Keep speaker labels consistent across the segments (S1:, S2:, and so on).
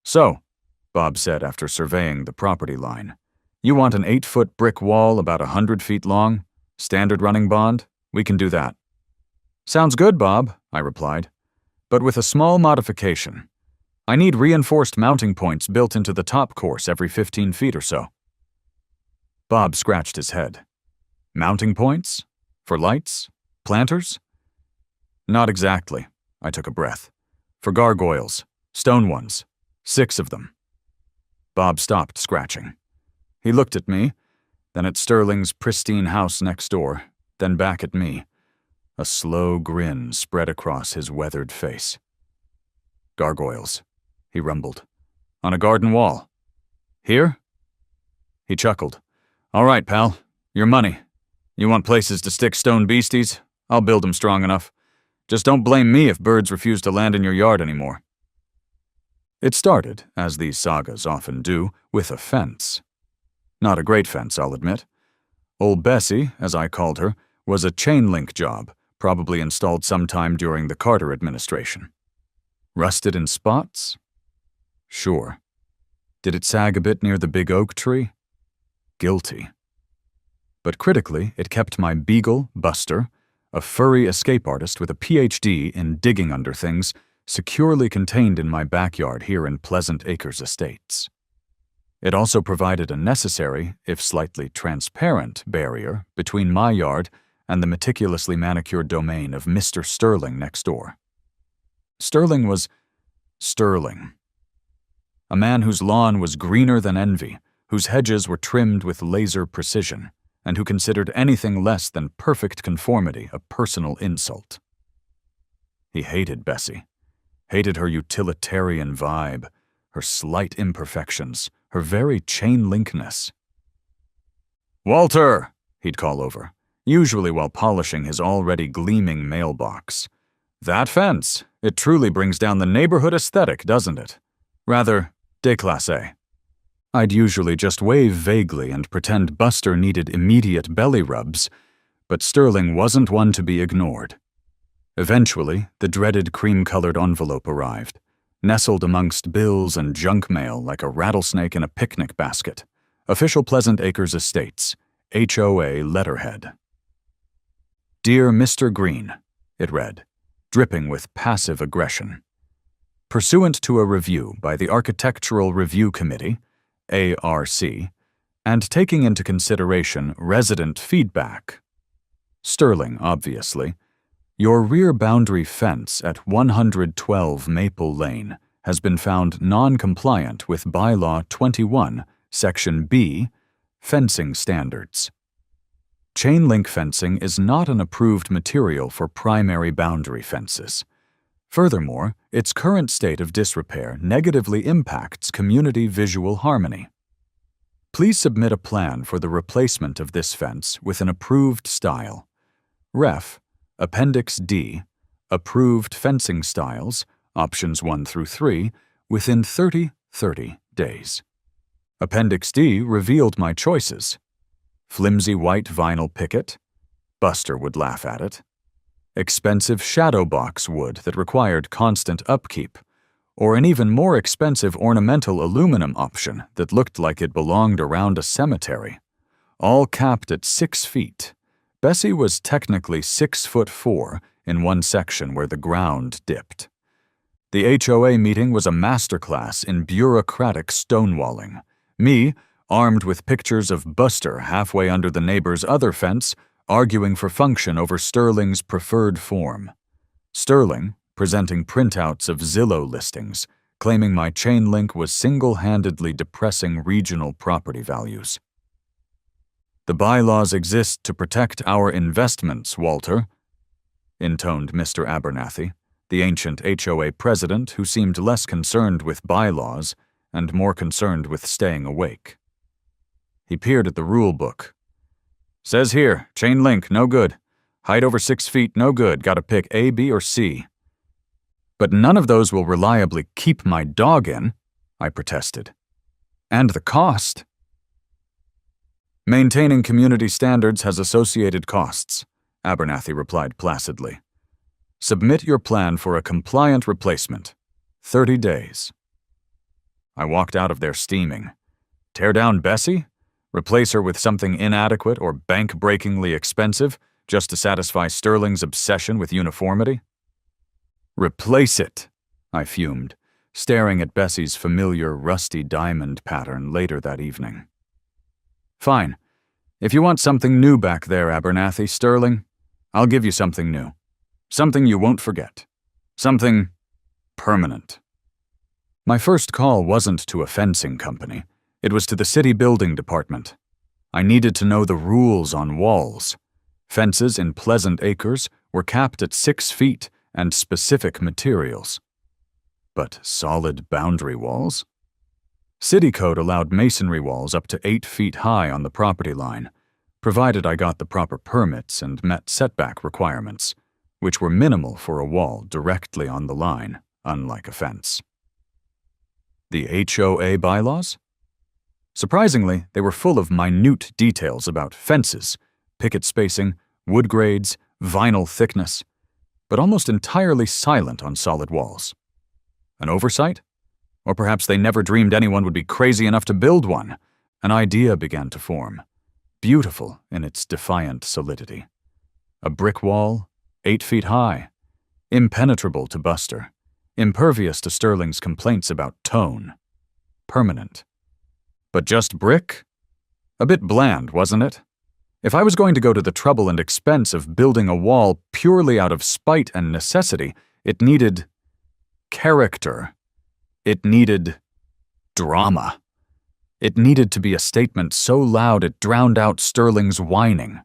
S1: "So," Bob said after surveying the property line, "you want an 8-foot brick wall about 100 feet long? Standard running bond? We can do that." "Sounds good, Bob," I replied, "but with a small modification. I need reinforced mounting points built into the top course every 15 feet or so." Bob scratched his head. "Mounting points? For lights? Planters?" "Not exactly," I took a breath. "For gargoyles. Stone ones. 6 of them." Bob stopped scratching. He looked at me, then at Sterling's pristine house next door, then back at me. A slow grin spread across his weathered face. "Gargoyles," he rumbled. "On a garden wall. Here?" He chuckled. "All right, pal. Your money. You want places to stick stone beasties? I'll build them strong enough. Just don't blame me if birds refuse to land in your yard anymore." It started, as these sagas often do, with a fence. Not a great fence, I'll admit. Old Bessie, as I called her, was a chain-link job, probably installed sometime during the Carter administration. Rusted in spots? Sure. Did it sag a bit near the big oak tree? Guilty. But critically, it kept my beagle, Buster, a furry escape artist with a PhD in digging under things, securely contained in my backyard here in Pleasant Acres Estates. It also provided a necessary, if slightly transparent, barrier between my yard and the meticulously manicured domain of Mr. Sterling next door. Sterling was Sterling. A man whose lawn was greener than envy, whose hedges were trimmed with laser precision, and who considered anything less than perfect conformity a personal insult. He hated Bessie, hated her utilitarian vibe, her slight imperfections, her very chain-linkness. "Walter," he'd call over, usually while polishing his already gleaming mailbox. "That fence, it truly brings down the neighborhood aesthetic, doesn't it? Rather déclassé." I'd usually just wave vaguely and pretend Buster needed immediate belly rubs, but Sterling wasn't one to be ignored. Eventually, the dreaded cream-colored envelope arrived, nestled amongst bills and junk mail like a rattlesnake in a picnic basket. Official Pleasant Acres Estates, HOA letterhead. "Dear Mr. Green," it read, dripping with passive aggression. "Pursuant to a review by the Architectural Review Committee, ARC, and taking into consideration resident feedback. Sterling, obviously. Your rear boundary fence at 112 Maple Lane has been found non-compliant with Bylaw 21, Section B, Fencing Standards. Chain-link fencing is not an approved material for primary boundary fences. Furthermore, its current state of disrepair negatively impacts community visual harmony. Please submit a plan for the replacement of this fence with an approved style. Ref. Appendix D, Approved Fencing Styles, Options 1 through 3, within 30 days. Appendix D revealed my choices. Flimsy white vinyl picket. Buster would laugh at it. Expensive shadow box wood that required constant upkeep, or an even more expensive ornamental aluminum option that looked like it belonged around a cemetery. All capped at 6 feet. Bessie was technically 6'4" in one section where the ground dipped. The HOA meeting was a masterclass in bureaucratic stonewalling. Me, armed with pictures of Buster halfway under the neighbor's other fence, arguing for function over Sterling's preferred form. Sterling, presenting printouts of Zillow listings, claiming my chain link was single-handedly depressing regional property values. "The bylaws exist to protect our investments, Walter," intoned Mr. Abernathy, the ancient HOA president who seemed less concerned with bylaws and more concerned with staying awake. He peered at the rule book. "Says here, chain link, no good. Height over 6 feet, no good. Gotta pick A, B, or C." "But none of those will reliably keep my dog in," I protested. "And the cost." "Maintaining community standards has associated costs," Abernathy replied placidly. "Submit your plan for a compliant replacement. 30 days. I walked out of there steaming. Tear down Bessie? Replace her with something inadequate or bank-breakingly expensive just to satisfy Sterling's obsession with uniformity? Replace it, I fumed, staring at Bessie's familiar rusty diamond pattern later that evening. Fine. If you want something new back there, Abernathy, Sterling, I'll give you something new. Something you won't forget. Something permanent. My first call wasn't to a fencing company. It was to the city building department. I needed to know the rules on walls. Fences in Pleasant Acres were capped at 6 feet and specific materials. But solid boundary walls? City code allowed masonry walls up to 8 feet high on the property line, provided I got the proper permits and met setback requirements, which were minimal for a wall directly on the line, unlike a fence. The HOA bylaws? Surprisingly, they were full of minute details about fences, picket spacing, wood grades, vinyl thickness, but almost entirely silent on solid walls. An oversight? Or perhaps they never dreamed anyone would be crazy enough to build one. An idea began to form, beautiful in its defiant solidity. A brick wall, 8 feet high, impenetrable to Buster, impervious to Sterling's complaints about tone, permanent. But just brick? A bit bland, wasn't it? If I was going to go to the trouble and expense of building a wall purely out of spite and necessity, it needed character. It needed drama. It needed to be a statement so loud it drowned out Sterling's whining.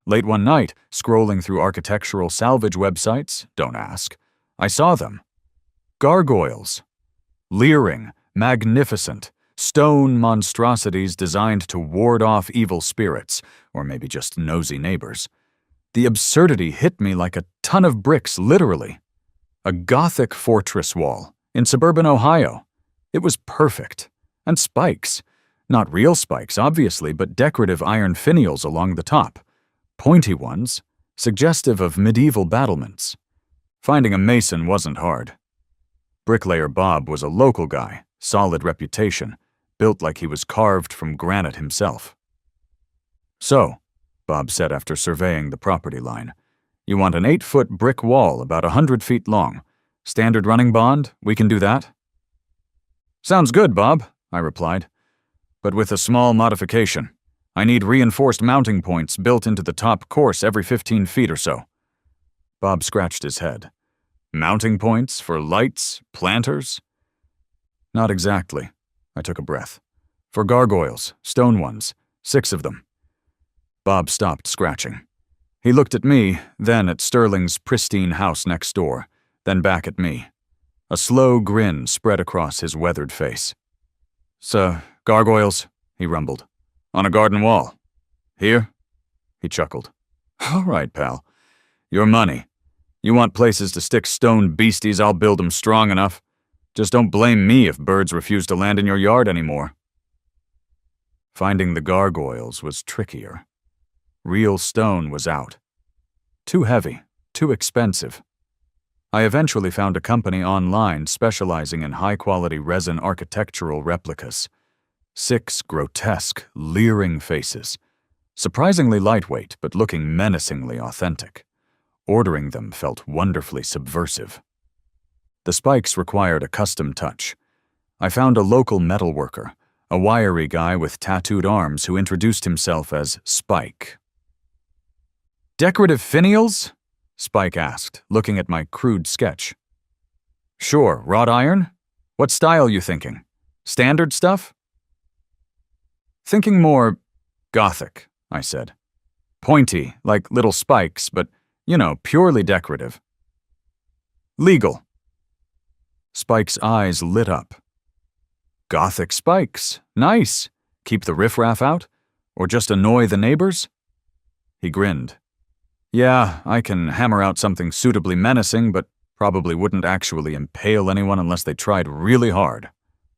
S1: Late one night, scrolling through architectural salvage websites, don't ask, I saw them. Gargoyles. Leering, magnificent, stone monstrosities designed to ward off evil spirits, or maybe just nosy neighbors. The absurdity hit me like a ton of bricks, literally. A Gothic fortress wall in suburban Ohio. It was perfect. And spikes. Not real spikes, obviously, but decorative iron finials along the top. Pointy ones, suggestive of medieval battlements. Finding a mason wasn't hard. Bricklayer Bob was a local guy, solid reputation, built like he was carved from granite himself. So, Bob said after surveying the property line, you want an 8-foot brick wall about 100 feet long. Standard running bond, we can do that? Sounds good, Bob, I replied, but with a small modification. I need reinforced mounting points built into the top course every 15 feet or so. Bob scratched his head. Mounting points for lights, planters? Not exactly. I took a breath. For gargoyles, stone ones, 6 of them. Bob stopped scratching. He looked at me, then at Sterling's pristine house next door, then back at me. A slow grin spread across his weathered face. So, gargoyles, he rumbled. On a garden wall. Here? He chuckled. All right, pal. Your money. You want places to stick stone beasties, I'll build 'em strong enough. Just don't blame me if birds refuse to land in your yard anymore. Finding the gargoyles was trickier. Real stone was out. Too heavy, too expensive. I eventually found a company online specializing in high-quality resin architectural replicas. 6 grotesque, leering faces. Surprisingly lightweight, but looking menacingly authentic. Ordering them felt wonderfully subversive. The spikes required a custom touch. I found a local metalworker, a wiry guy with tattooed arms who introduced himself as Spike. Decorative finials? Spike asked, looking at my crude sketch. Sure, wrought iron? What style you thinking? Standard stuff? Thinking more Gothic, I said. Pointy, like little spikes, but, purely decorative. Legal. Spike's eyes lit up. Gothic spikes, nice. Keep the riffraff out? Or just annoy the neighbors? He grinned. Yeah, I can hammer out something suitably menacing, but probably wouldn't actually impale anyone unless they tried really hard.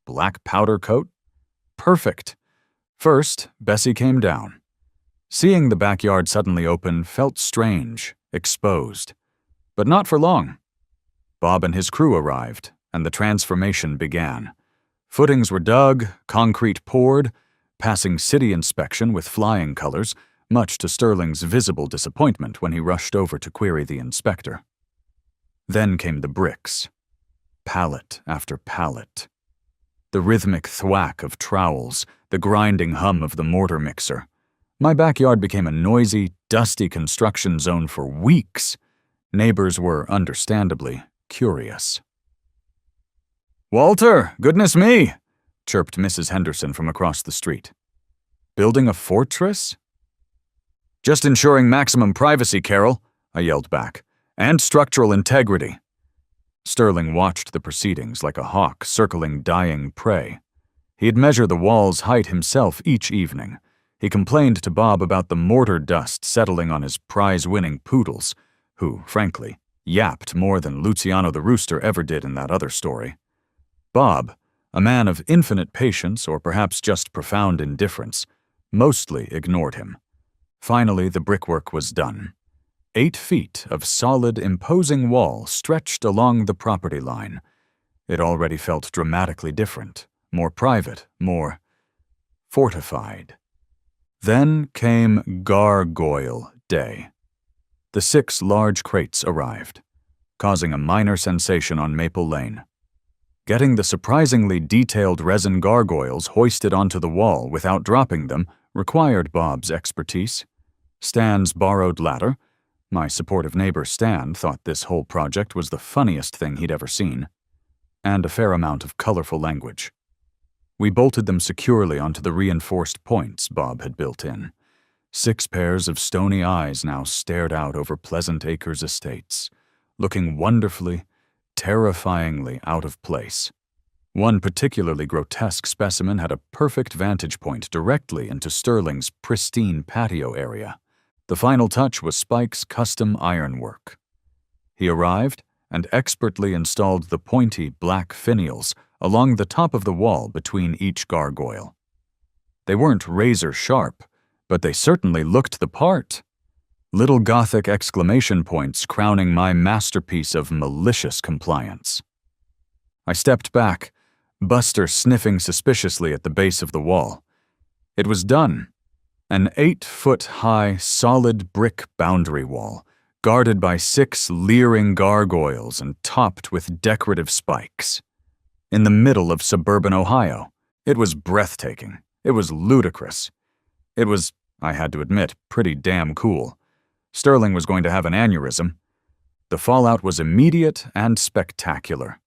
S1: Black powder coat? Perfect. First, Bessie came down. Seeing the backyard suddenly open felt strange, exposed. But not for long. Bob and his crew arrived, and the transformation began. Footings were dug, concrete poured, passing city inspection with flying colors, much to Sterling's visible disappointment when he rushed over to query the inspector. Then came the bricks, pallet after pallet. The rhythmic thwack of trowels, the grinding hum of the mortar mixer. My backyard became a noisy, dusty construction zone for weeks. Neighbors were, understandably, curious. "Walter, goodness me!" chirped Mrs. Henderson from across the street. "Building a fortress?" "Just ensuring maximum privacy, Carol," I yelled back, "and structural integrity." Sterling watched the proceedings like a hawk circling dying prey. He'd measure the wall's height himself each evening. He complained to Bob about the mortar dust settling on his prize-winning poodles, who, frankly, yapped more than Luciano the rooster ever did in that other story. Bob, a man of infinite patience or perhaps just profound indifference, mostly ignored him. Finally, the brickwork was done. 8 feet of solid, imposing wall stretched along the property line. It already felt dramatically different, more private, more fortified. Then came Gargoyle Day. The 6 large crates arrived, causing a minor sensation on Maple Lane. Getting the surprisingly detailed resin gargoyles hoisted onto the wall without dropping them required Bob's expertise. Stan's borrowed ladder. My supportive neighbor Stan thought this whole project was the funniest thing he'd ever seen. And a fair amount of colorful language. We bolted them securely onto the reinforced points Bob had built in. 6 pairs of stony eyes now stared out over Pleasant Acres estates, looking wonderfully, terrifyingly out of place. One particularly grotesque specimen had a perfect vantage point directly into Sterling's pristine patio area. The final touch was Spike's custom ironwork. He arrived and expertly installed the pointy black finials along the top of the wall between each gargoyle. They weren't razor-sharp, but they certainly looked the part. Little Gothic exclamation points crowning my masterpiece of malicious compliance. I stepped back, Buster sniffing suspiciously at the base of the wall. It was done. An 8-foot-high, solid brick boundary wall, guarded by 6 leering gargoyles and topped with decorative spikes. In the middle of suburban Ohio. It was breathtaking. It was ludicrous. It was, I had to admit, pretty damn cool. Sterling was going to have an aneurysm. The fallout was immediate and spectacular.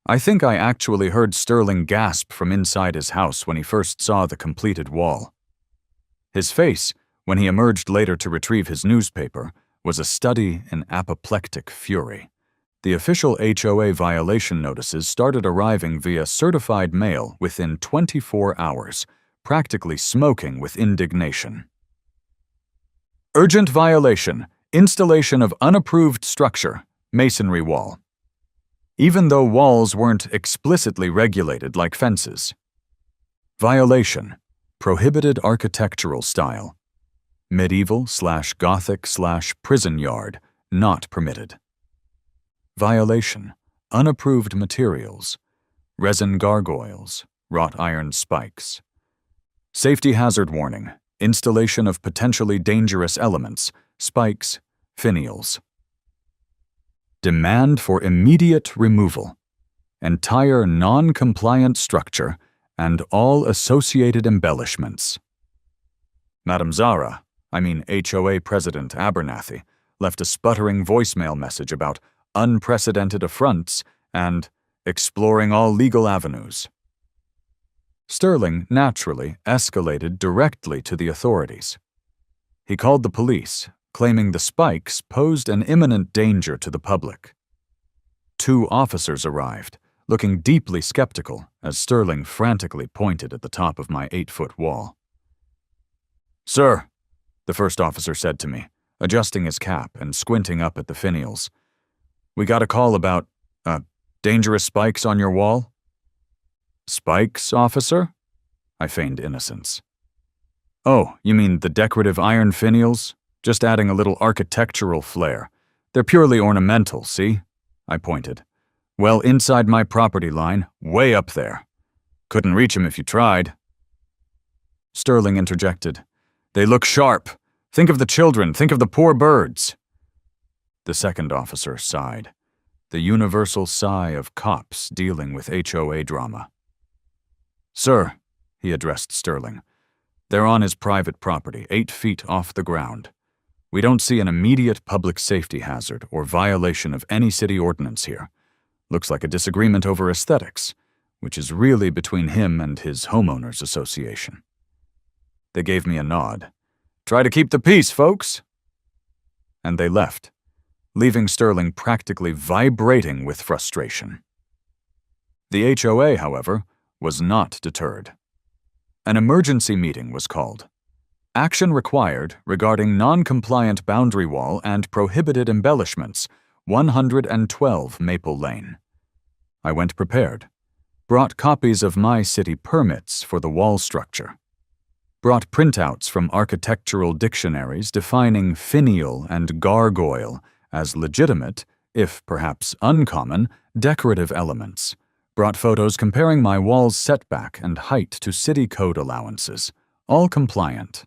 S1: I think I actually heard Sterling gasp from inside his house when he first saw the completed wall. His face, when he emerged later to retrieve his newspaper, was a study in apoplectic fury. The official HOA violation notices started arriving via certified mail within 24 hours, practically smoking with indignation. Urgent violation, installation of unapproved structure, masonry wall. Even though walls weren't explicitly regulated like fences. Violation, prohibited architectural style. Medieval/Gothic/prison yard, not permitted. Violation, unapproved materials. Resin gargoyles, wrought iron spikes. Safety hazard warning, installation of potentially dangerous elements, spikes, finials. Demand for immediate removal. Entire non-compliant structure and all associated embellishments. Madam Zara, HOA President Abernathy, left a sputtering voicemail message about unprecedented affronts and exploring all legal avenues. Sterling, naturally, escalated directly to the authorities. He called the police, claiming the spikes posed an imminent danger to the public. 2 officers arrived, looking deeply skeptical as Sterling frantically pointed at the top of my 8-foot wall. "Sir," the first officer said to me, adjusting his cap and squinting up at the finials, "we got a call about, dangerous spikes on your wall." "Spikes, officer?" I feigned innocence. "Oh, you mean the decorative iron finials? Just adding a little architectural flair. They're purely ornamental, see?" I pointed. "Well, inside my property line, way up there. Couldn't reach him if you tried. Sterling interjected. They look sharp. Think of the children. Think of the poor birds. The second officer sighed. The universal sigh of cops dealing with HOA drama. Sir, he addressed Sterling, they're on his private property, 8 feet off the ground. We don't see an immediate public safety hazard or violation of any city ordinance here. Looks like a disagreement over aesthetics, which is really between him and his homeowners association. They gave me a nod. Try to keep the peace, folks. And they left, leaving Sterling practically vibrating with frustration. The HOA, however, was not deterred. An emergency meeting was called. Action required regarding non-compliant boundary wall and prohibited embellishments, 112 Maple Lane. I went prepared, brought copies of my city permits for the wall structure, brought printouts from architectural dictionaries defining finial and gargoyle as legitimate, if perhaps uncommon, decorative elements, brought photos comparing my wall's setback and height to city code allowances, all compliant.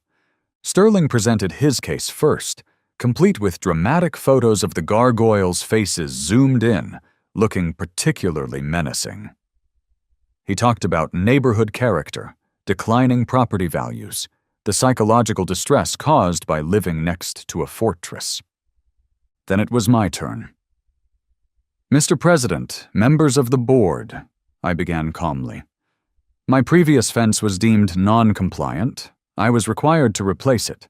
S1: Sterling presented his case first, complete with dramatic photos of the gargoyles' faces zoomed in, looking particularly menacing. He talked about neighborhood character, declining property values, the psychological distress caused by living next to a fortress. Then it was my turn. Mr. President, members of the board, I began calmly. My previous fence was deemed non-compliant. I was required to replace it.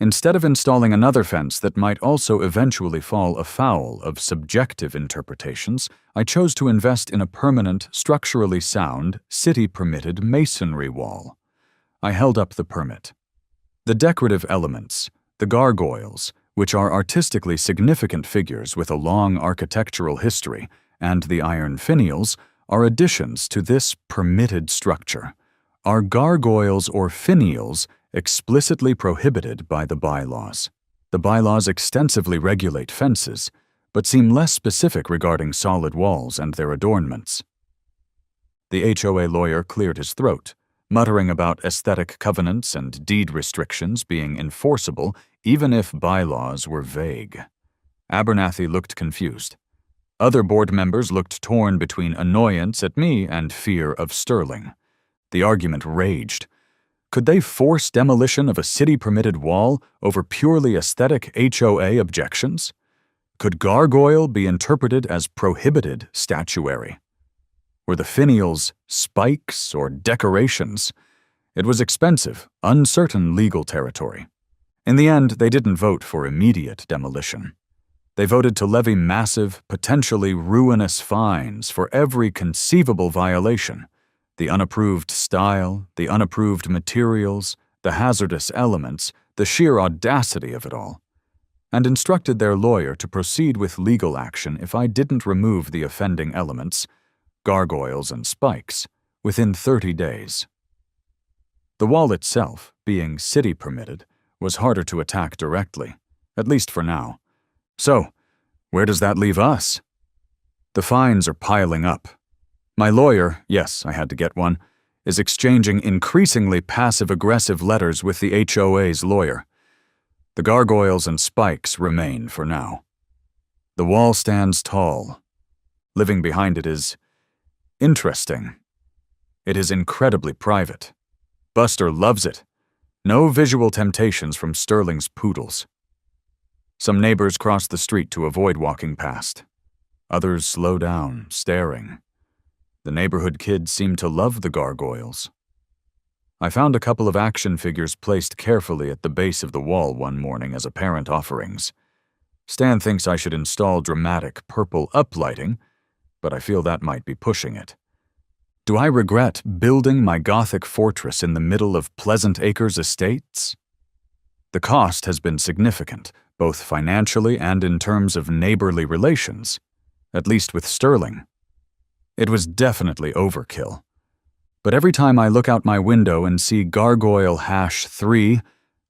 S1: Instead of installing another fence that might also eventually fall afoul of subjective interpretations, I chose to invest in a permanent, structurally sound, city-permitted masonry wall. I held up the permit. The decorative elements, the gargoyles, which are artistically significant figures with a long architectural history, and the iron finials, are additions to this permitted structure. Are gargoyles or finials explicitly prohibited by the bylaws? The bylaws extensively regulate fences, but seem less specific regarding solid walls and their adornments. The HOA lawyer cleared his throat, muttering about aesthetic covenants and deed restrictions being enforceable even if bylaws were vague. Abernathy looked confused. Other board members looked torn between annoyance at me and fear of Sterling. The argument raged. Could they force demolition of a city-permitted wall over purely aesthetic HOA objections? Could gargoyle be interpreted as prohibited statuary? Were the finials spikes or decorations? It was expensive, uncertain legal territory. In the end, they didn't vote for immediate demolition. They voted to levy massive, potentially ruinous fines for every conceivable violation: the unapproved style, the unapproved materials, the hazardous elements, the sheer audacity of it all, and instructed their lawyer to proceed with legal action if I didn't remove the offending elements, gargoyles and spikes, within 30 days. The wall itself, being city-permitted, was harder to attack directly, at least for now. So, where does that leave us? The fines are piling up. My lawyer, yes, I had to get one, is exchanging increasingly passive-aggressive letters with the HOA's lawyer. The gargoyles and spikes remain for now. The wall stands tall. Living behind it is interesting. It is incredibly private. Buster loves it. No visual temptations from Sterling's poodles. Some neighbors cross the street to avoid walking past. Others slow down, staring. The neighborhood kids seem to love the gargoyles. I found a couple of action figures placed carefully at the base of the wall one morning as apparent offerings. Stan thinks I should install dramatic purple uplighting, but I feel that might be pushing it. Do I regret building my Gothic fortress in the middle of Pleasant Acres Estates? The cost has been significant, both financially and in terms of neighborly relations, at least with Sterling. It was definitely overkill. But every time I look out my window and see Gargoyle #3,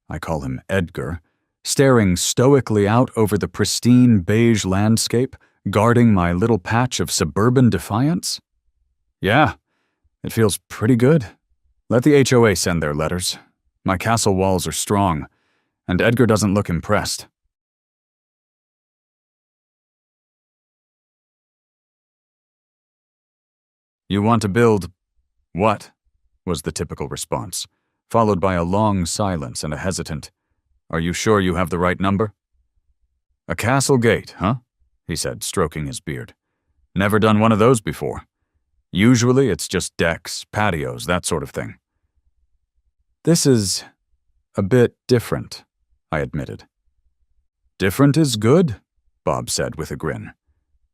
S1: I call him Edgar, staring stoically out over the pristine beige landscape, guarding my little patch of suburban defiance? Yeah, It feels pretty good. Let the HOA send their letters. My castle walls are strong, and Edgar doesn't look impressed. You want to build what? Was the typical response, followed by a long silence and a hesitant, "Are you sure you have the right number?" "A castle gate, huh?" he said, stroking his beard. "Never done one of those before. Usually it's just decks, patios, that sort of thing." "This is a bit different," I admitted. "Different is good," Bob said with a grin.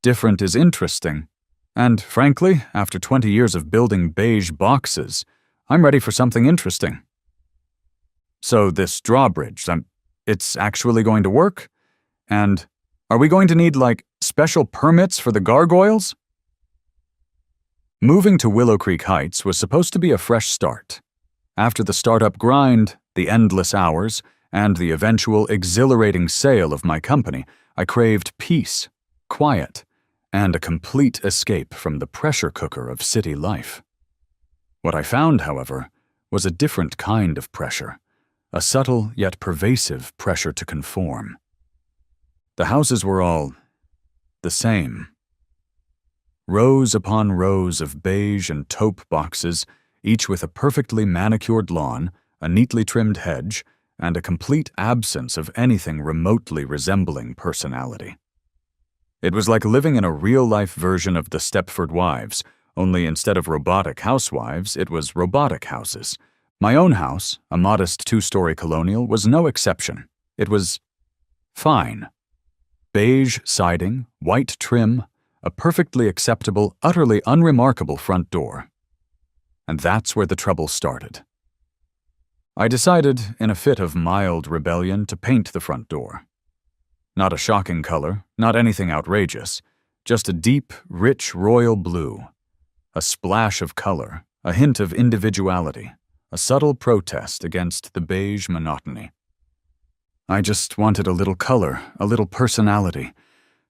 S1: "Different is interesting. And frankly, after 20 years of building beige boxes, I'm ready for something interesting." "So this drawbridge, it's actually going to work? And are we going to need, special permits for the gargoyles?" Moving to Willow Creek Heights was supposed to be a fresh start. After the startup grind, the endless hours, and the eventual exhilarating sale of my company, I craved peace, quiet, and a complete escape from the pressure cooker of city life. What I found, however, was a different kind of pressure, a subtle yet pervasive pressure to conform. The houses were all the same. Rows upon rows of beige and taupe boxes, each with a perfectly manicured lawn, a neatly trimmed hedge, and a complete absence of anything remotely resembling personality. It was like living in a real-life version of the Stepford Wives, only instead of robotic housewives, it was robotic houses. My own house, a modest 2-story colonial, was no exception. It was fine. Beige siding, white trim, a perfectly acceptable, utterly unremarkable front door. And that's where the trouble started. I decided, in a fit of mild rebellion, to paint the front door. Not a shocking color, not anything outrageous, just a deep, rich royal blue. A splash of color, a hint of individuality, a subtle protest against the beige monotony. I just wanted a little color, a little personality,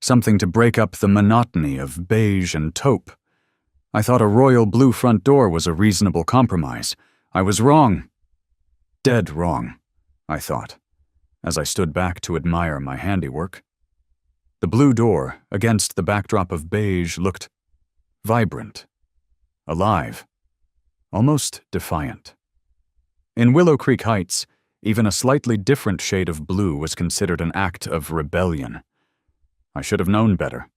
S1: something to break up the monotony of beige and taupe. I thought a royal blue front door was a reasonable compromise. I was wrong. Dead wrong, I thought, as I stood back to admire my handiwork. The blue door, against the backdrop of beige, looked vibrant, alive, almost defiant. In Willow Creek Heights, even a slightly different shade of blue was considered an act of rebellion. I should have known better.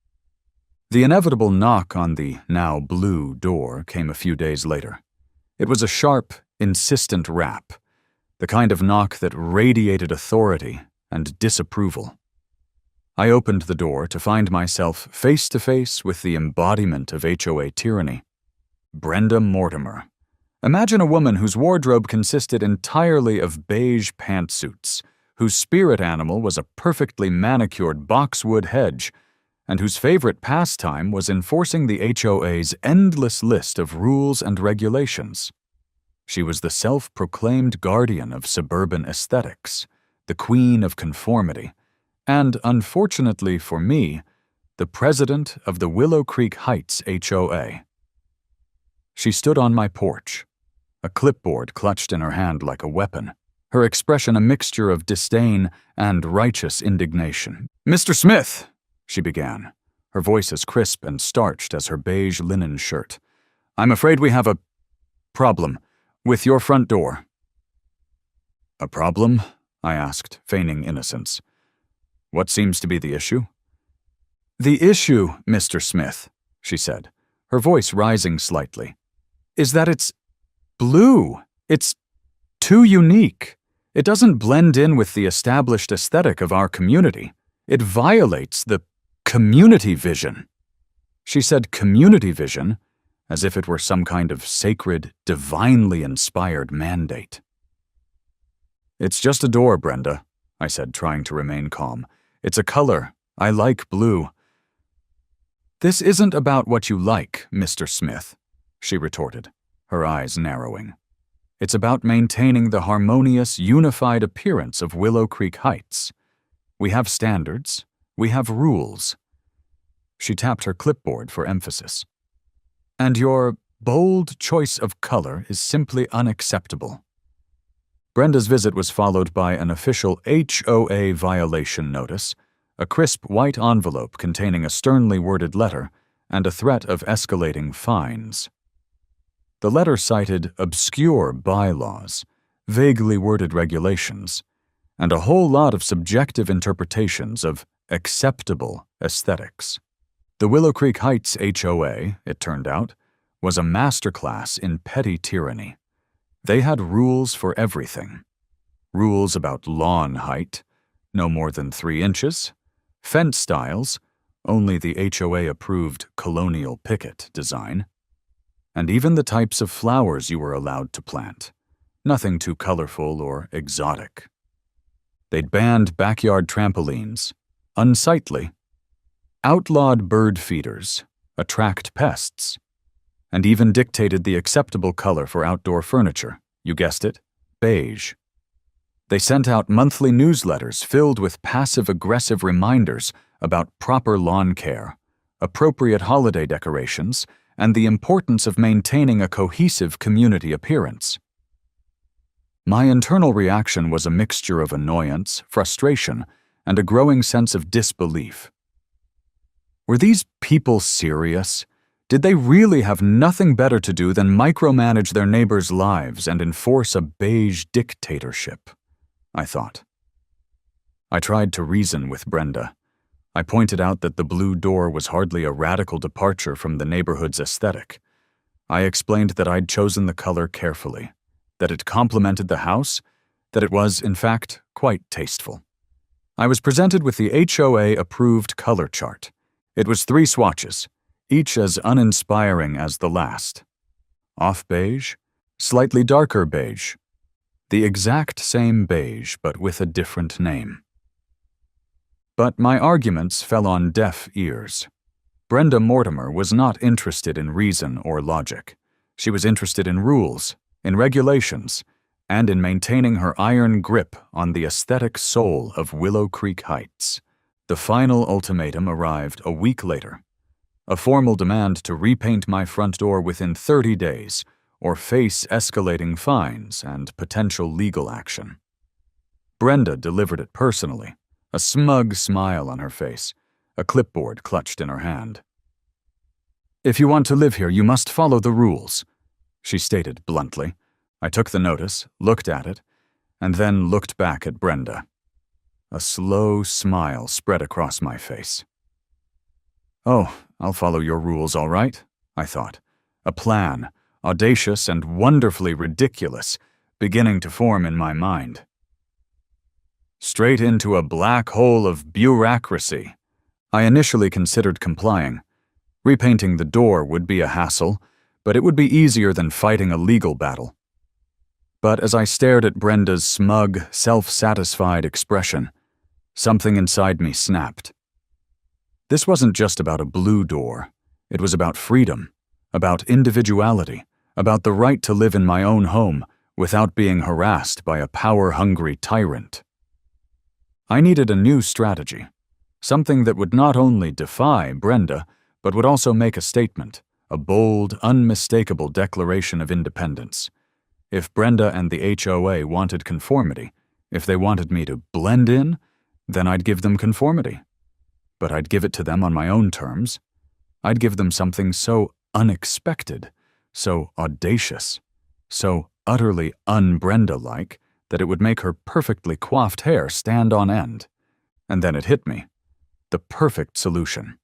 S1: The inevitable knock on the now blue door came a few days later. It was a sharp, insistent rap, the kind of knock that radiated authority and disapproval. I opened the door to find myself face to face with the embodiment of HOA tyranny. Brenda Mortimer. Imagine a woman whose wardrobe consisted entirely of beige pantsuits, whose spirit animal was a perfectly manicured boxwood hedge, and whose favorite pastime was enforcing the HOA's endless list of rules and regulations. She was the self-proclaimed guardian of suburban aesthetics, the queen of conformity, and, unfortunately for me, the president of the Willow Creek Heights HOA. She stood on my porch, a clipboard clutched in her hand like a weapon, her expression a mixture of disdain and righteous indignation. "Mr. Smith," she began, her voice as crisp and starched as her beige linen shirt, "I'm afraid we have a problem with your front door." "A problem?" I asked, feigning innocence. "What seems to be the issue?" "The issue, Mr. Smith," she said, her voice rising slightly, "is that it's blue. It's too unique. It doesn't blend in with the established aesthetic of our community. It violates the community vision." She said community vision as if it were some kind of sacred, divinely inspired mandate. "It's just a door, Brenda," I said, trying to remain calm. "It's a color. I like blue." "This isn't about what you like, Mr. Smith," she retorted, her eyes narrowing. "It's about maintaining the harmonious, unified appearance of Willow Creek Heights. We have standards. We have rules." She tapped her clipboard for emphasis. "And your bold choice of color is simply unacceptable. Brenda's visit was followed by an official HOA violation notice, a crisp white envelope containing a sternly worded letter, and a threat of escalating fines. The letter cited obscure bylaws, vaguely worded regulations, and a whole lot of subjective interpretations of acceptable aesthetics. The Willow Creek Heights HOA, it turned out, was a masterclass in petty tyranny. They had rules for everything. Rules about lawn height, no more than 3 inches, fence styles, only the HOA-approved colonial picket design, and even the types of flowers you were allowed to plant, nothing too colorful or exotic. They'd banned backyard trampolines, unsightly, outlawed bird feeders, attract pests, and even dictated the acceptable color for outdoor furniture, you guessed it, beige. They sent out monthly newsletters filled with passive-aggressive reminders about proper lawn care, appropriate holiday decorations, and the importance of maintaining a cohesive community appearance. My internal reaction was a mixture of annoyance, frustration, and a growing sense of disbelief. Were these people serious? Did they really have nothing better to do than micromanage their neighbors' lives and enforce a beige dictatorship? I thought. I tried to reason with Brenda. I pointed out that the blue door was hardly a radical departure from the neighborhood's aesthetic. I explained that I'd chosen the color carefully, that it complemented the house, that it was, in fact, quite tasteful. I was presented with the HOA-approved color chart. It was 3 swatches, each as uninspiring as the last. Off beige, slightly darker beige, the exact same beige but with a different name. But my arguments fell on deaf ears. Brenda Mortimer was not interested in reason or logic. She was interested in rules, in regulations, and in maintaining her iron grip on the aesthetic soul of Willow Creek Heights. The final ultimatum arrived a week later. A formal demand to repaint my front door within 30 days, or face escalating fines and potential legal action. Brenda delivered it personally, a smug smile on her face, a clipboard clutched in her hand. "If you want to live here, you must follow the rules," she stated bluntly. I took the notice, looked at it, and then looked back at Brenda. A slow smile spread across my face. "Oh, I'll follow your rules, all right," I thought. A plan, audacious and wonderfully ridiculous, beginning to form in my mind. Straight into a black hole of bureaucracy. I initially considered complying. Repainting the door would be a hassle, but it would be easier than fighting a legal battle. But as I stared at Brenda's smug, self-satisfied expression, something inside me snapped. This wasn't just about a blue door. It was about freedom, about individuality, about the right to live in my own home without being harassed by a power-hungry tyrant. I needed a new strategy, something that would not only defy Brenda, but would also make a statement, a bold, unmistakable declaration of independence. If Brenda and the HOA wanted conformity, if they wanted me to blend in, then I'd give them conformity. But I'd give it to them on my own terms. I'd give them something so unexpected, so audacious, so utterly un-Brenda-like that it would make her perfectly coiffed hair stand on end. And then it hit me. The perfect solution.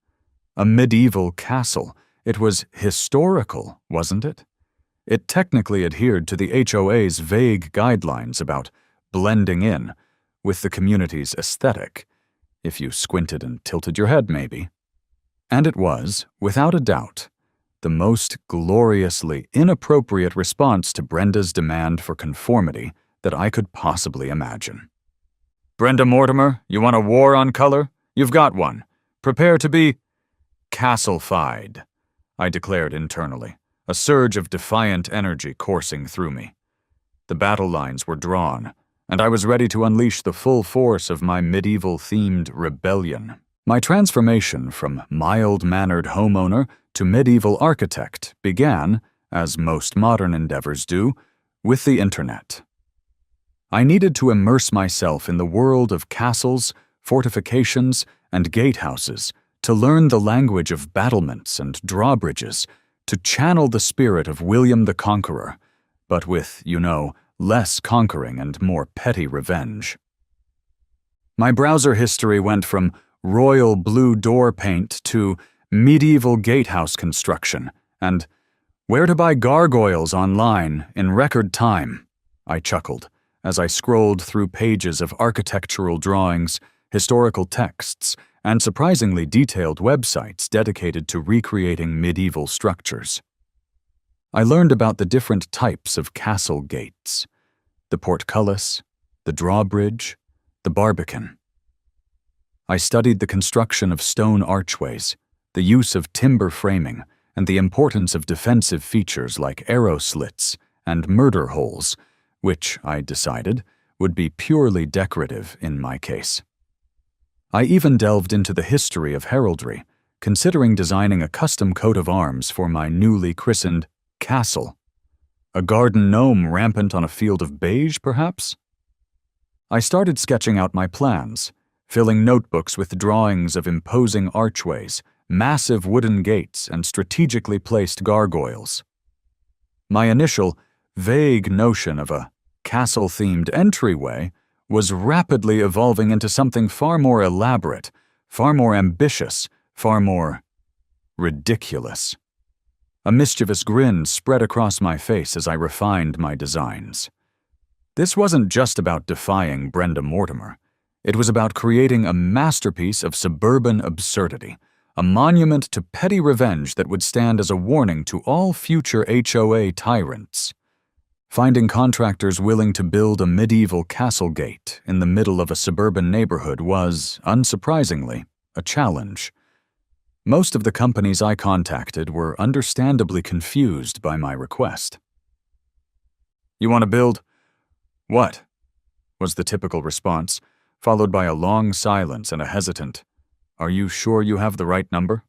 S1: A medieval castle. It was historical, wasn't it? It technically adhered to the HOA's vague guidelines about blending in with the community's aesthetic, if you squinted and tilted your head, maybe. And it was, without a doubt, the most gloriously inappropriate response to Brenda's demand for conformity that I could possibly imagine. "Brenda Mortimer, you want a war on color? You've got one. Prepare to be castle-fied," I declared internally, a surge of defiant energy coursing through me. The battle lines were drawn, and I was ready to unleash the full force of my medieval-themed rebellion. My transformation from mild-mannered homeowner to medieval architect began, as most modern endeavors do, with the internet. I needed to immerse myself in the world of castles, fortifications, and gatehouses to learn the language of battlements and drawbridges, to channel the spirit of William the Conqueror, but with, less conquering and more petty revenge. My browser history went from royal blue door paint to medieval gatehouse construction and where to buy gargoyles online in record time, I chuckled as I scrolled through pages of architectural drawings, historical texts, and surprisingly detailed websites dedicated to recreating medieval structures. I learned about the different types of castle gates: the portcullis, the drawbridge, the barbican. I studied the construction of stone archways, the use of timber framing, and the importance of defensive features like arrow slits and murder holes, which, I decided, would be purely decorative in my case. I even delved into the history of heraldry, considering designing a custom coat of arms for my newly christened castle. A garden gnome rampant on a field of beige, perhaps? I started sketching out my plans, filling notebooks with drawings of imposing archways, massive wooden gates, and strategically placed gargoyles. My initial, vague notion of a castle-themed entryway was rapidly evolving into something far more elaborate, far more ambitious, far more ridiculous. A mischievous grin spread across my face as I refined my designs. This wasn't just about defying Brenda Mortimer. It was about creating a masterpiece of suburban absurdity, a monument to petty revenge that would stand as a warning to all future HOA tyrants. Finding contractors willing to build a medieval castle gate in the middle of a suburban neighborhood was, unsurprisingly, a challenge. Most of the companies I contacted were understandably confused by my request. "You want to build?" "What?" was the typical response, followed by a long silence and a hesitant, "Are you sure you have the right number?"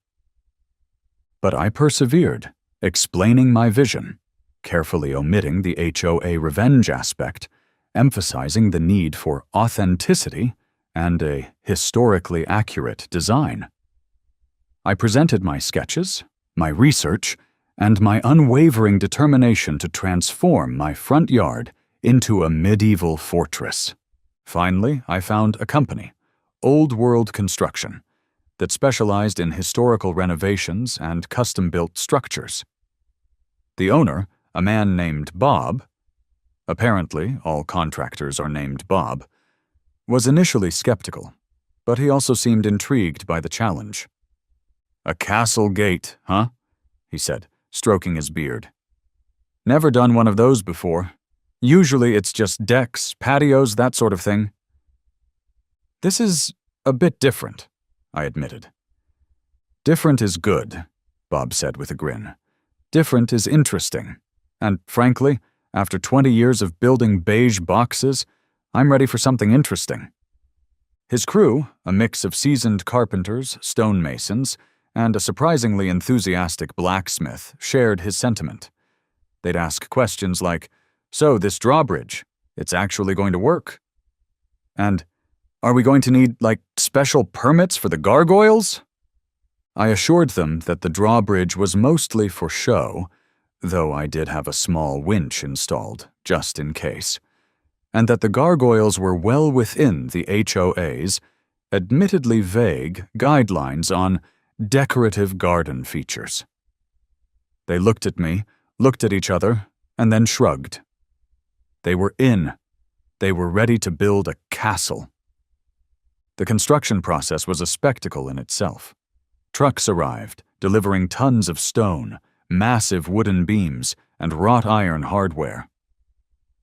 S1: But I persevered, explaining my vision, carefully omitting the HOA revenge aspect, emphasizing the need for authenticity and a historically accurate design. I presented my sketches, my research, and my unwavering determination to transform my front yard into a medieval fortress. Finally, I found a company, Old World Construction, that specialized in historical renovations and custom-built structures. The owner, a man named Bob — apparently all contractors are named Bob — was initially skeptical, but he also seemed intrigued by the challenge. "A castle gate, huh?" he said, stroking his beard. "Never done one of those before. Usually it's just decks, patios, that sort of thing." "This is a bit different," I admitted. "Different is good," Bob said with a grin. "Different is interesting. And frankly, after 20 years of building beige boxes, I'm ready for something interesting." His crew, a mix of seasoned carpenters, stonemasons, and a surprisingly enthusiastic blacksmith, shared his sentiment. They'd ask questions like, "So, this drawbridge, it's actually going to work?" And, "Are we going to need, special permits for the gargoyles?" I assured them that the drawbridge was mostly for show, though I did have a small winch installed, just in case, and that the gargoyles were well within the HOA's, admittedly vague, guidelines on decorative garden features. They looked at me, looked at each other, and then shrugged. They were in. They were ready to build a castle. The construction process was a spectacle in itself. Trucks arrived, delivering tons of stone, massive wooden beams, and wrought iron hardware.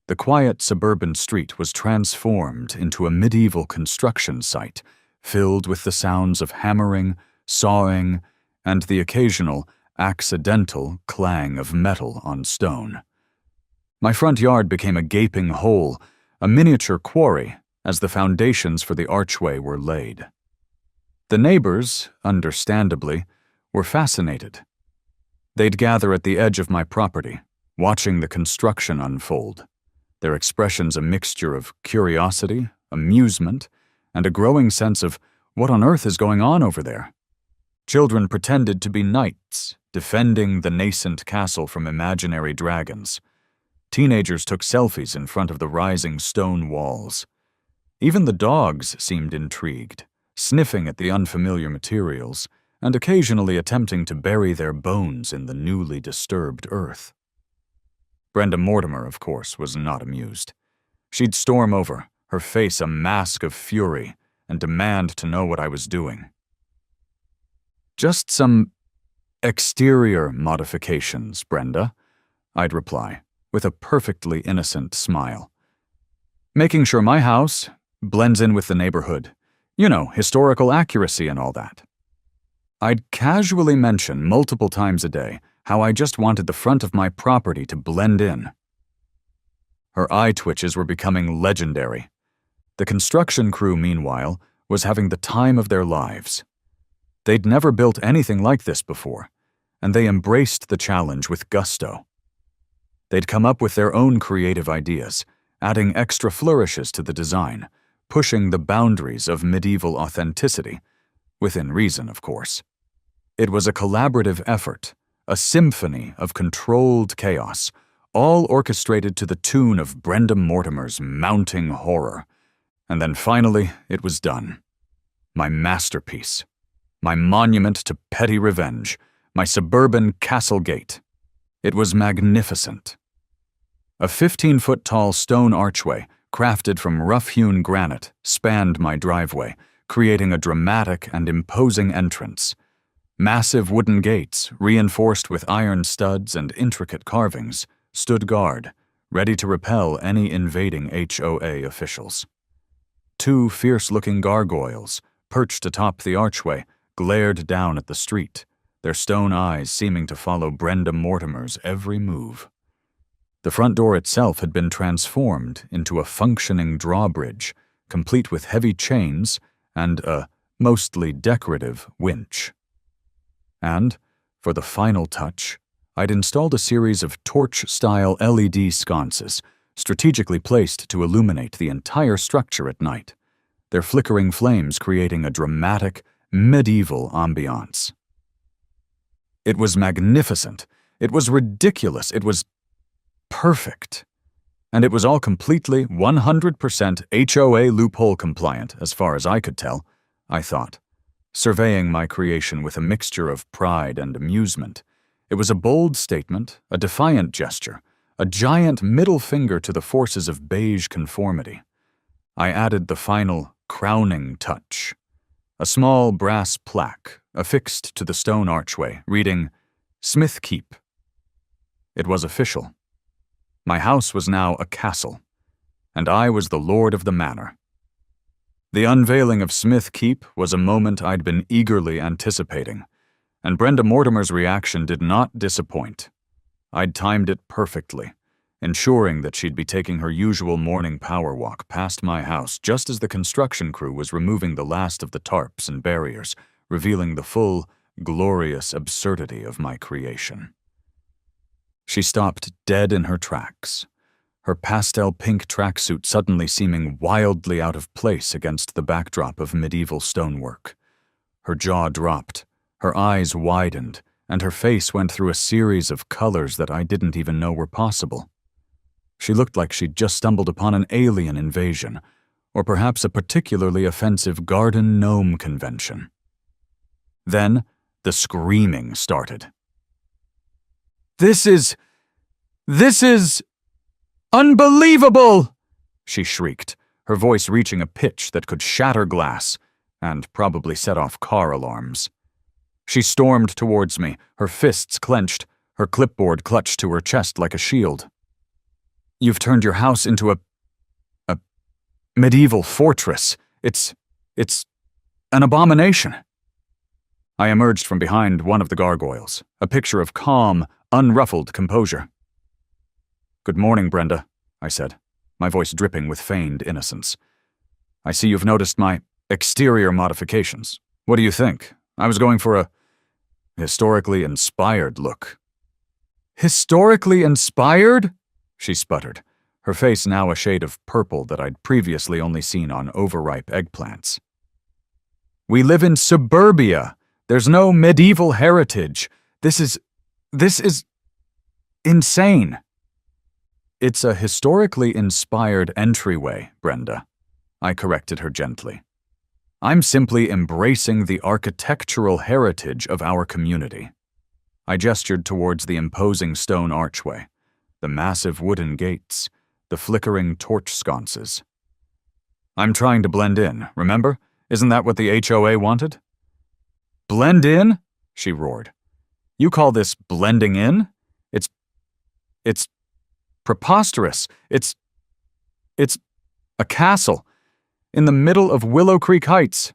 S1: The quiet suburban street was transformed into a medieval construction site, filled with the sounds of hammering, sawing, and the occasional, accidental clang of metal on stone. My front yard became a gaping hole, a miniature quarry, as the foundations for the archway were laid. The neighbors, understandably, were fascinated. They'd gather at the edge of my property, watching the construction unfold, their expressions a mixture of curiosity, amusement, and a growing sense of what on earth is going on over there. Children pretended to be knights, defending the nascent castle from imaginary dragons. Teenagers took selfies in front of the rising stone walls. Even the dogs seemed intrigued, sniffing at the unfamiliar materials and occasionally attempting to bury their bones in the newly disturbed earth. Brenda Mortimer, of course, was not amused. She'd storm over, her face a mask of fury, and demand to know what I was doing. "Just some exterior modifications, Brenda," I'd reply, with a perfectly innocent smile. "Making sure my house blends in with the neighborhood. You know, historical accuracy and all that." I'd casually mention multiple times a day how I just wanted the front of my property to blend in. Her eye twitches were becoming legendary. The construction crew, meanwhile, was having the time of their lives. They'd never built anything like this before, and they embraced the challenge with gusto. They'd come up with their own creative ideas, adding extra flourishes to the design, pushing the boundaries of medieval authenticity, within reason, of course. It was a collaborative effort, a symphony of controlled chaos, all orchestrated to the tune of Brenda Mortimer's mounting horror. And then finally, it was done. My masterpiece. My monument to petty revenge. My suburban castle gate. It was magnificent. A 15-foot-tall stone archway, crafted from rough-hewn granite, spanned my driveway, creating a dramatic and imposing entrance. Massive wooden gates, reinforced with iron studs and intricate carvings, stood guard, ready to repel any invading HOA officials. Two fierce-looking gargoyles, perched atop the archway, glared down at the street, their stone eyes seeming to follow Brenda Mortimer's every move. The front door itself had been transformed into a functioning drawbridge, complete with heavy chains and a mostly decorative winch. And, for the final touch, I'd installed a series of torch-style LED sconces, strategically placed to illuminate the entire structure at night, their flickering flames creating a dramatic, medieval ambiance. It was magnificent. It was ridiculous. It was perfect. And it was all completely 100% HOA loophole compliant, as far as I could tell, I thought, surveying my creation with a mixture of pride and amusement. It was a bold statement, a defiant gesture, a giant middle finger to the forces of beige conformity. I added the final, crowning touch. A small brass plaque, affixed to the stone archway, reading, "Smith Keep." It was official. My house was now a castle, and I was the lord of the manor. The unveiling of Smith Keep was a moment I'd been eagerly anticipating, and Brenda Mortimer's reaction did not disappoint. I'd timed it perfectly, ensuring that she'd be taking her usual morning power walk past my house just as the construction crew was removing the last of the tarps and barriers, revealing the full, glorious absurdity of my creation. She stopped dead in her tracks, her pastel pink tracksuit suddenly seeming wildly out of place against the backdrop of medieval stonework. Her jaw dropped, her eyes widened, and her face went through a series of colors that I didn't even know were possible. She looked like she'd just stumbled upon an alien invasion, or perhaps a particularly offensive garden gnome convention. Then, the screaming started. This is unbelievable!" she shrieked, her voice reaching a pitch that could shatter glass and probably set off car alarms. She stormed towards me, her fists clenched, her clipboard clutched to her chest like a shield. "You've turned your house into a medieval fortress. It's an abomination." I emerged from behind one of the gargoyles, a picture of calm, unruffled composure. "Good morning, Brenda," I said, my voice dripping with feigned innocence. "I see you've noticed my exterior modifications. What do you think? I was going for a historically inspired look, Historically inspired? She sputtered, her face now a shade of purple that I'd previously only seen on overripe eggplants. We live in suburbia. There's no medieval heritage. This is insane. It's a historically inspired entryway, Brenda. I corrected her gently. I'm simply embracing the architectural heritage of our community. I gestured towards the imposing stone archway, the massive wooden gates, the flickering torch sconces. I'm trying to blend in, remember? Isn't that what the HOA wanted? Blend in? She roared. You call this blending in? It's preposterous. It's a castle in the middle of Willow Creek Heights.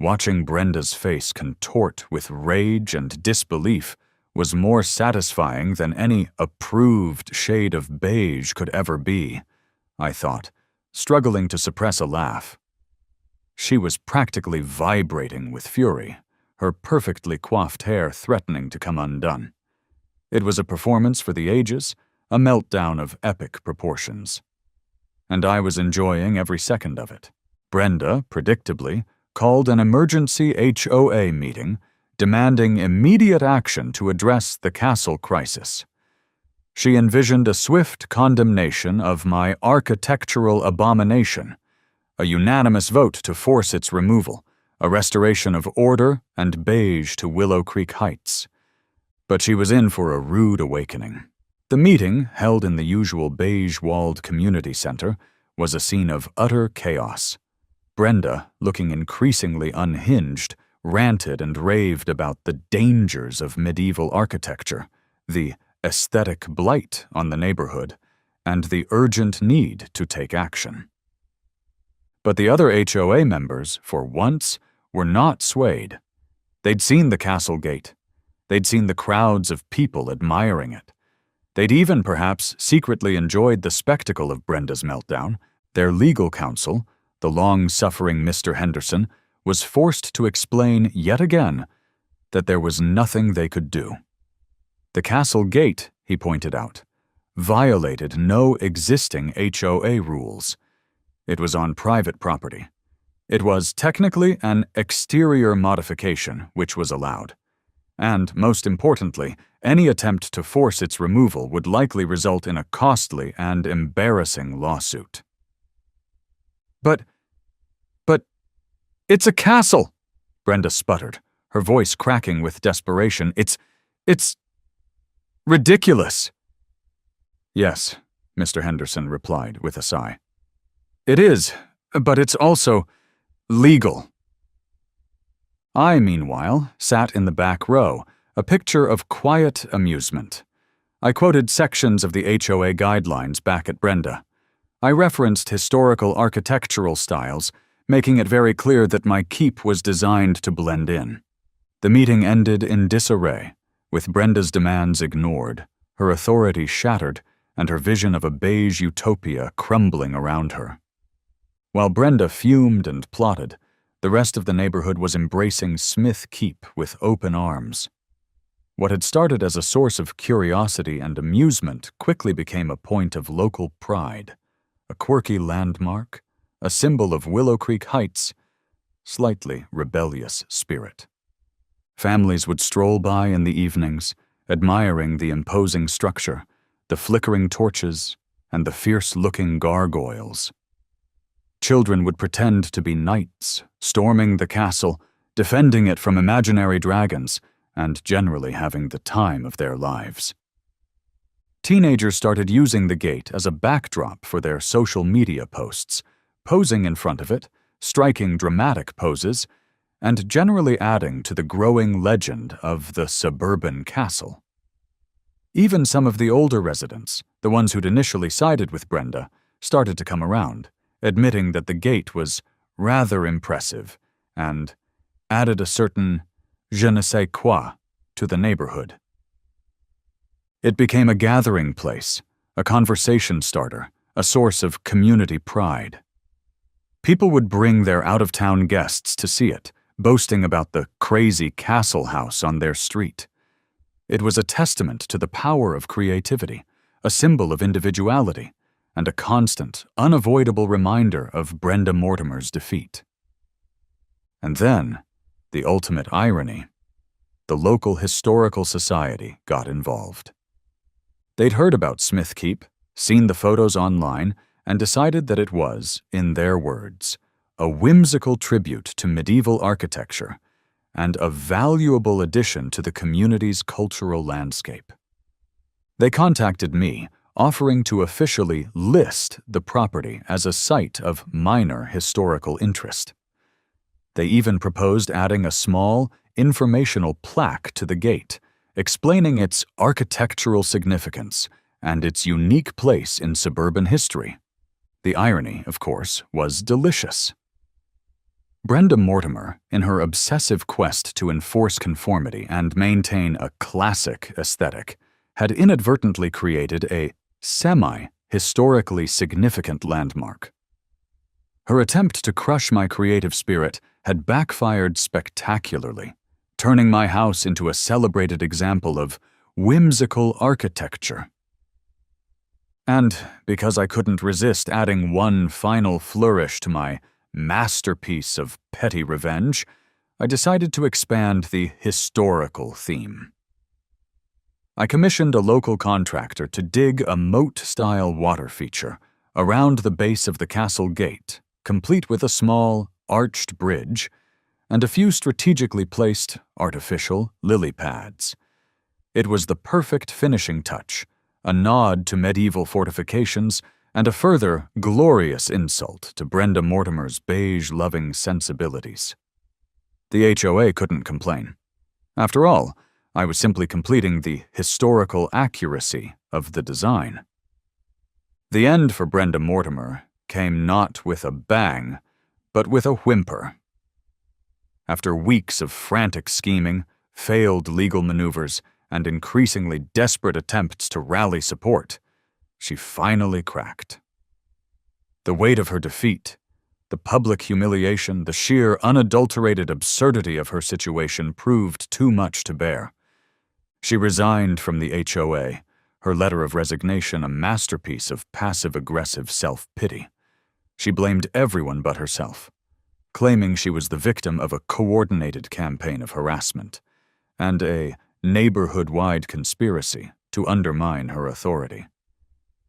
S1: Watching Brenda's face contort with rage and disbelief was more satisfying than any approved shade of beige could ever be, I thought, struggling to suppress a laugh. She was practically vibrating with fury, her perfectly coiffed hair threatening to come undone. It was a performance for the ages, a meltdown of epic proportions. And I was enjoying every second of it. Brenda, predictably, called an emergency HOA meeting, demanding immediate action to address the castle crisis. She envisioned a swift condemnation of my architectural abomination, a unanimous vote to force its removal, a restoration of order and beige to Willow Creek Heights. But she was in for a rude awakening. The meeting, held in the usual beige-walled community center, was a scene of utter chaos. Brenda, looking increasingly unhinged, ranted and raved about the dangers of medieval architecture, the aesthetic blight on the neighborhood, and the urgent need to take action. But the other HOA members, for once, were not swayed. They'd seen the castle gate. They'd seen the crowds of people admiring it. They'd even perhaps secretly enjoyed the spectacle of Brenda's meltdown. Their legal counsel, the long-suffering Mr. Henderson, was forced to explain yet again that there was nothing they could do. The castle gate, he pointed out, violated no existing HOA rules. It was on private property. It was technically an exterior modification which was allowed. And, most importantly, any attempt to force its removal would likely result in a costly and embarrassing lawsuit. But it's a castle, Brenda sputtered, her voice cracking with desperation. It's ridiculous. Yes, Mr. Henderson replied with a sigh. It is, but it's also legal. I, meanwhile, sat in the back row, a picture of quiet amusement. I quoted sections of the HOA guidelines back at Brenda. I referenced historical architectural styles, making it very clear that my keep was designed to blend in. The meeting ended in disarray, with Brenda's demands ignored, her authority shattered, and her vision of a beige utopia crumbling around her. While Brenda fumed and plotted, the rest of the neighborhood was embracing Smith Keep with open arms. What had started as a source of curiosity and amusement quickly became a point of local pride, a quirky landmark, a symbol of Willow Creek Heights' slightly rebellious spirit. Families would stroll by in the evenings, admiring the imposing structure, the flickering torches, and the fierce-looking gargoyles. Children would pretend to be knights, storming the castle, defending it from imaginary dragons, and generally having the time of their lives. Teenagers started using the gate as a backdrop for their social media posts, posing in front of it, striking dramatic poses, and generally adding to the growing legend of the suburban castle. Even some of the older residents, the ones who'd initially sided with Brenda, started to come around, admitting that the gate was rather impressive and added a certain je ne sais quoi to the neighborhood. It became a gathering place, a conversation starter, a source of community pride. People would bring their out-of-town guests to see it, boasting about the crazy castle house on their street. It was a testament to the power of creativity, a symbol of individuality, and a constant, unavoidable reminder of Brenda Mortimer's defeat. And then, the ultimate irony, the local historical society got involved. They'd heard about Smith Keep, seen the photos online, and decided that it was, in their words, a whimsical tribute to medieval architecture and a valuable addition to the community's cultural landscape. They contacted me, offering to officially list the property as a site of minor historical interest. They even proposed adding a small, informational plaque to the gate, explaining its architectural significance and its unique place in suburban history. The irony, of course, was delicious. Brenda Mortimer, in her obsessive quest to enforce conformity and maintain a classic aesthetic, had inadvertently created a semi-historically significant landmark. Her attempt to crush my creative spirit had backfired spectacularly, turning my house into a celebrated example of whimsical architecture. And because I couldn't resist adding one final flourish to my masterpiece of petty revenge, I decided to expand the historical theme. I commissioned a local contractor to dig a moat-style water feature around the base of the castle gate, complete with a small, arched bridge and a few strategically placed, artificial lily pads. It was the perfect finishing touch, a nod to medieval fortifications and a further glorious insult to Brenda Mortimer's beige-loving sensibilities. The HOA couldn't complain. After all, I was simply completing the historical accuracy of the design. The end for Brenda Mortimer came not with a bang, but with a whimper. After weeks of frantic scheming, failed legal maneuvers, and increasingly desperate attempts to rally support, she finally cracked. The weight of her defeat, the public humiliation, the sheer unadulterated absurdity of her situation proved too much to bear. She resigned from the HOA, her letter of resignation a masterpiece of passive-aggressive self-pity. She blamed everyone but herself, claiming she was the victim of a coordinated campaign of harassment and a neighborhood-wide conspiracy to undermine her authority.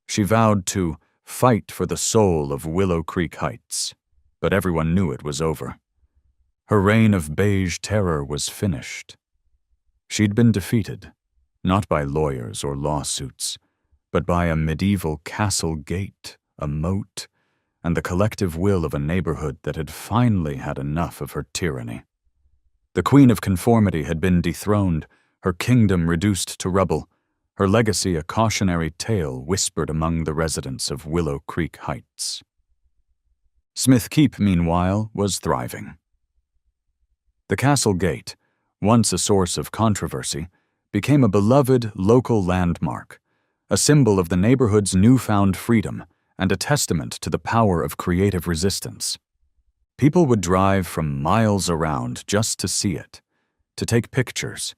S1: She vowed to fight for the soul of Willow Creek Heights, but everyone knew it was over. Her reign of beige terror was finished. She'd been defeated, not by lawyers or lawsuits, but by a medieval castle gate, a moat, and the collective will of a neighborhood that had finally had enough of her tyranny. The Queen of Conformity had been dethroned, her kingdom reduced to rubble, her legacy a cautionary tale whispered among the residents of Willow Creek Heights. Smith Keep, meanwhile, was thriving. The castle gate, once a source of controversy, became a beloved local landmark, a symbol of the neighborhood's newfound freedom and a testament to the power of creative resistance. People would drive from miles around just to see it, to take pictures,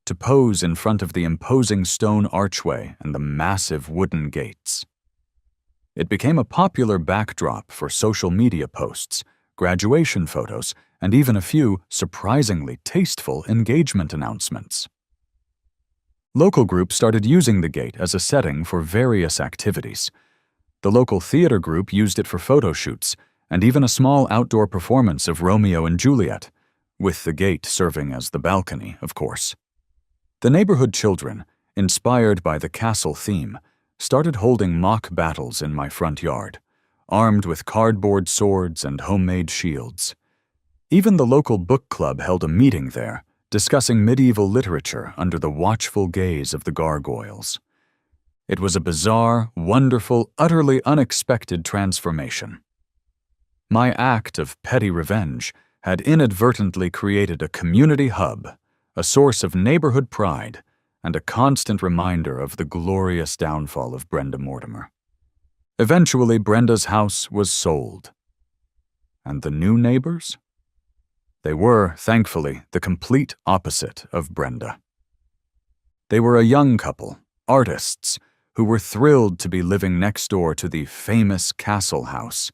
S1: to pose in front of the imposing stone archway and the massive wooden gates. It became a popular backdrop for social media posts, graduation photos, and even a few surprisingly tasteful engagement announcements. Local groups started using the gate as a setting for various activities. The local theater group used it for photo shoots, and even a small outdoor performance of Romeo and Juliet, with the gate serving as the balcony, of course. The neighborhood children, inspired by the castle theme, started holding mock battles in my front yard, armed with cardboard swords and homemade shields. Even the local book club held a meeting there, discussing medieval literature under the watchful gaze of the gargoyles. It was a bizarre, wonderful, utterly unexpected transformation. My act of petty revenge had inadvertently created a community hub, a source of neighborhood pride, and a constant reminder of the glorious downfall of Brenda Mortimer. Eventually, Brenda's house was sold. And the new neighbors? They were, thankfully, the complete opposite of Brenda. They were a young couple, artists, who were thrilled to be living next door to the famous castle house.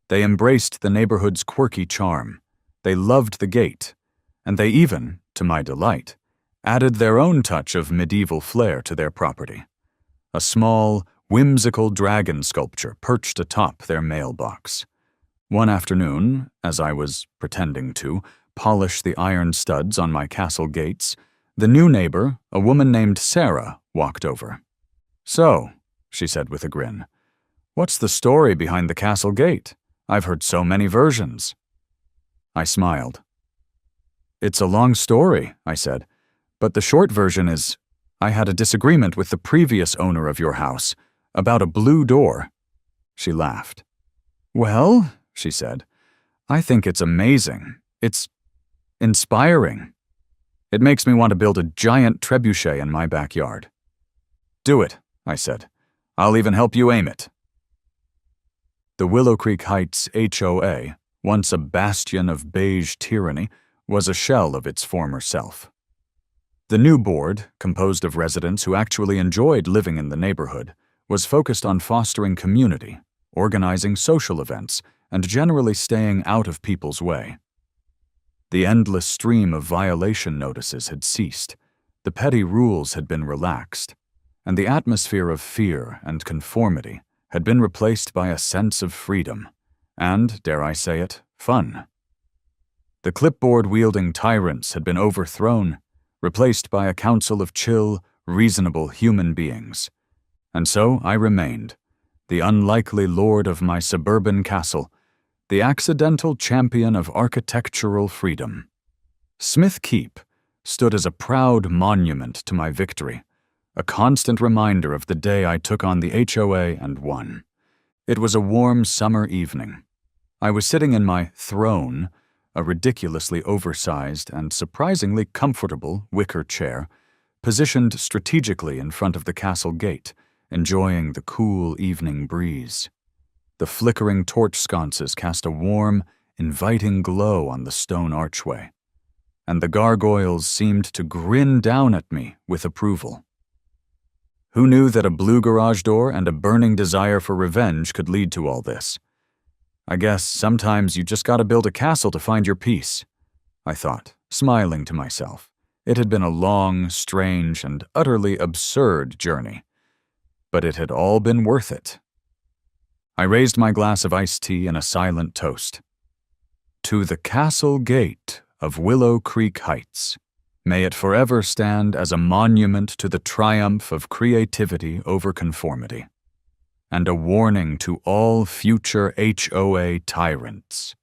S1: They embraced the neighborhood's quirky charm. They loved the gate, and they even, to my delight, added their own touch of medieval flair to their property. A small, whimsical dragon sculpture perched atop their mailbox. One afternoon, as I was pretending to polish the iron studs on my castle gates, the new neighbor, a woman named Sarah, walked over. "So," she said with a grin, "what's the story behind the castle gate? I've heard so many versions." I smiled. "It's a long story," I said, "but the short version is, I had a disagreement with the previous owner of your house about a blue door." She laughed. "Well," she said, "I think it's amazing. It's inspiring. It makes me want to build a giant trebuchet in my backyard." "Do it," I said. "I'll even help you aim it." The Willow Creek Heights HOA, once a bastion of beige tyranny, was a shell of its former self. The new board, composed of residents who actually enjoyed living in the neighborhood, was focused on fostering community, organizing social events, and generally staying out of people's way. The endless stream of violation notices had ceased, the petty rules had been relaxed, and the atmosphere of fear and conformity had been replaced by a sense of freedom, and, dare I say it, fun. The clipboard-wielding tyrants had been overthrown, replaced by a council of chill, reasonable human beings. And so I remained, the unlikely lord of my suburban castle, the accidental champion of architectural freedom. Smith Keep stood as a proud monument to my victory, a constant reminder of the day I took on the HOA and won. It was a warm summer evening. I was sitting in my throne, a ridiculously oversized and surprisingly comfortable wicker chair, positioned strategically in front of the castle gate, enjoying the cool evening breeze. The flickering torch sconces cast a warm, inviting glow on the stone archway, and the gargoyles seemed to grin down at me with approval. Who knew that a blue garage door and a burning desire for revenge could lead to all this? I guess sometimes you just gotta build a castle to find your peace, I thought, smiling to myself. It had been a long, strange, and utterly absurd journey, but it had all been worth it. I raised my glass of iced tea in a silent toast. To the castle gate of Willow Creek Heights. May it forever stand as a monument to the triumph of creativity over conformity, and a warning to all future HOA tyrants.